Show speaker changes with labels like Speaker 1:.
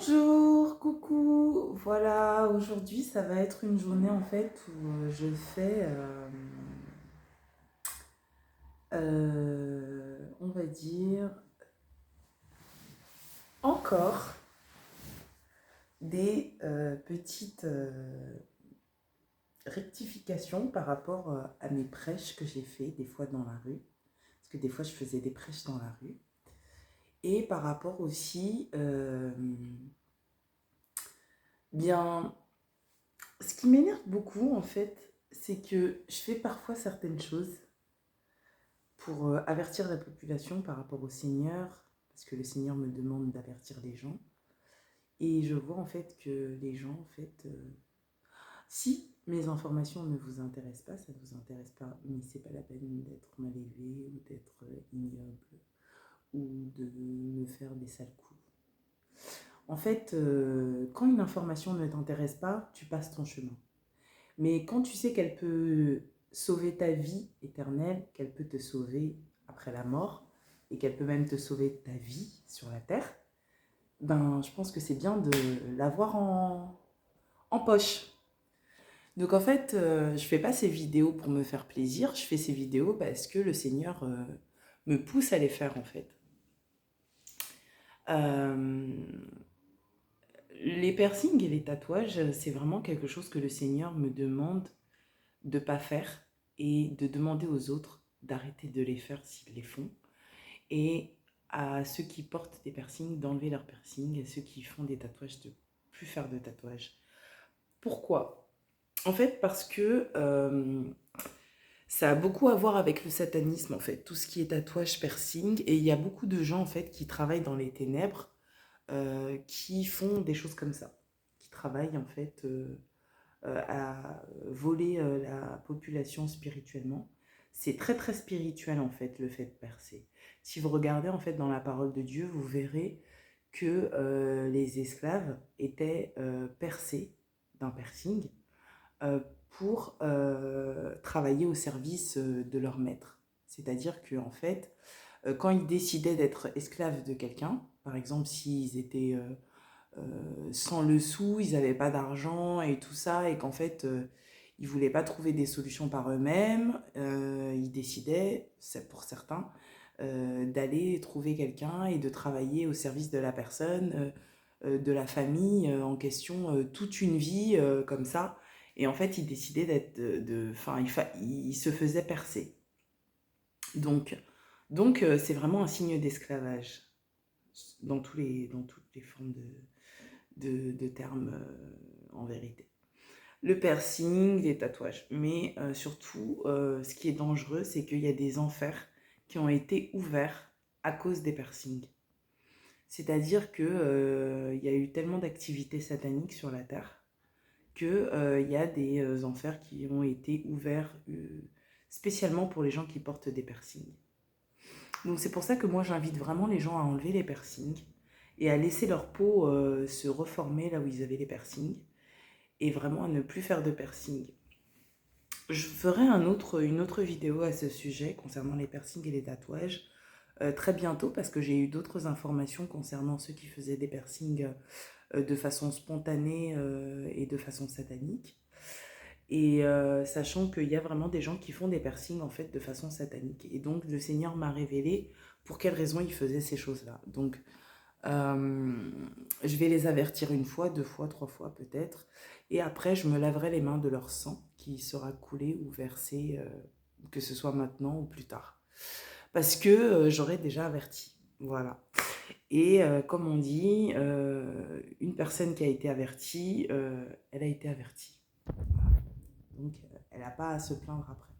Speaker 1: Bonjour, coucou. Voilà, aujourd'hui ça va être une journée en fait où je fais, on va dire, encore des petites rectifications par rapport à mes prêches que j'ai fait des fois dans la rue. Parce que des fois je faisais des prêches dans la rue. Et par rapport aussi, bien, ce qui m'énerve beaucoup en fait, c'est que je fais parfois certaines choses pour avertir la population par rapport au Seigneur, parce que le Seigneur me demande d'avertir les gens. Et je vois en fait que les gens, en fait, si mes informations ne vous intéressent pas, ça ne vous intéresse pas, mais c'est pas la peine d'être mal élevé ou d'être ignoble ou de me faire des sales coups. En fait, quand une information ne t'intéresse pas, tu passes ton chemin. Mais quand tu sais qu'elle peut sauver ta vie éternelle, qu'elle peut te sauver après la mort, et qu'elle peut même te sauver ta vie sur la terre, ben je pense que c'est bien de l'avoir en poche. Donc en fait, je fais pas ces vidéos pour me faire plaisir, je fais ces vidéos parce que le Seigneur me pousse à les faire en fait. Euh, les piercings et les tatouages, c'est vraiment quelque chose que le Seigneur me demande de pas faire et de demander aux autres d'arrêter de les faire s'ils les font. Et à ceux qui portent des piercings, d'enlever leurs piercings, à ceux qui font des tatouages, de plus faire de tatouages. Pourquoi? En fait, parce que ça a beaucoup à voir avec le satanisme, en fait, tout ce qui est tatouage, piercing, et il y a beaucoup de gens, en fait, qui travaillent dans les ténèbres, qui font des choses comme ça, qui travaillent, en fait, à voler la population spirituellement. C'est très très spirituel en fait le fait de percer. Si vous regardez en fait dans la parole de Dieu, vous verrez que les esclaves étaient percés d'un piercing euh, pour travailler au service de leur maître. C'est-à-dire que en fait, quand ils décidaient d'être esclaves de quelqu'un, par exemple s'ils étaient sans le sou, ils n'avaient pas d'argent et tout ça, et qu'en fait, ils ne voulaient pas trouver des solutions par eux-mêmes, ils décidaient, c'est pour certains, d'aller trouver quelqu'un et de travailler au service de la personne, de la famille en question, toute une vie comme ça. Et en fait, ils décidaient d'être, enfin, ils se faisaient percer. Donc, donc, c'est vraiment un signe d'esclavage dans toutes les formes de termes en vérité. Le piercing, les tatouages. Mais surtout, ce qui est dangereux, c'est qu'il y a des enfers qui ont été ouverts à cause des piercings. C'est-à-dire qu'il y a eu tellement d'activités sataniques sur la Terre qu'il y a des enfers qui ont été ouverts spécialement pour les gens qui portent des piercings. Donc c'est pour ça que moi j'invite vraiment les gens à enlever les piercings et à laisser leur peau se reformer là où ils avaient les piercings et vraiment à ne plus faire de piercing. Je ferai une autre vidéo à ce sujet concernant les piercings et les tatouages très bientôt parce que j'ai eu d'autres informations concernant ceux qui faisaient des piercings de façon spontanée et de façon satanique. Et sachant qu'il y a vraiment des gens qui font des piercings en fait de façon satanique. Et donc le Seigneur m'a révélé pour quelles raisons il faisait ces choses-là. Donc euh, je vais les avertir une fois, deux fois, trois fois peut-être. Et après, je me laverai les mains de leur sang qui sera coulé ou versé, que ce soit maintenant ou plus tard. Parce que j'aurais déjà averti. Voilà. Et comme on dit, une personne qui a été avertie, elle a été avertie. Voilà. Donc, elle n'a pas à se plaindre après.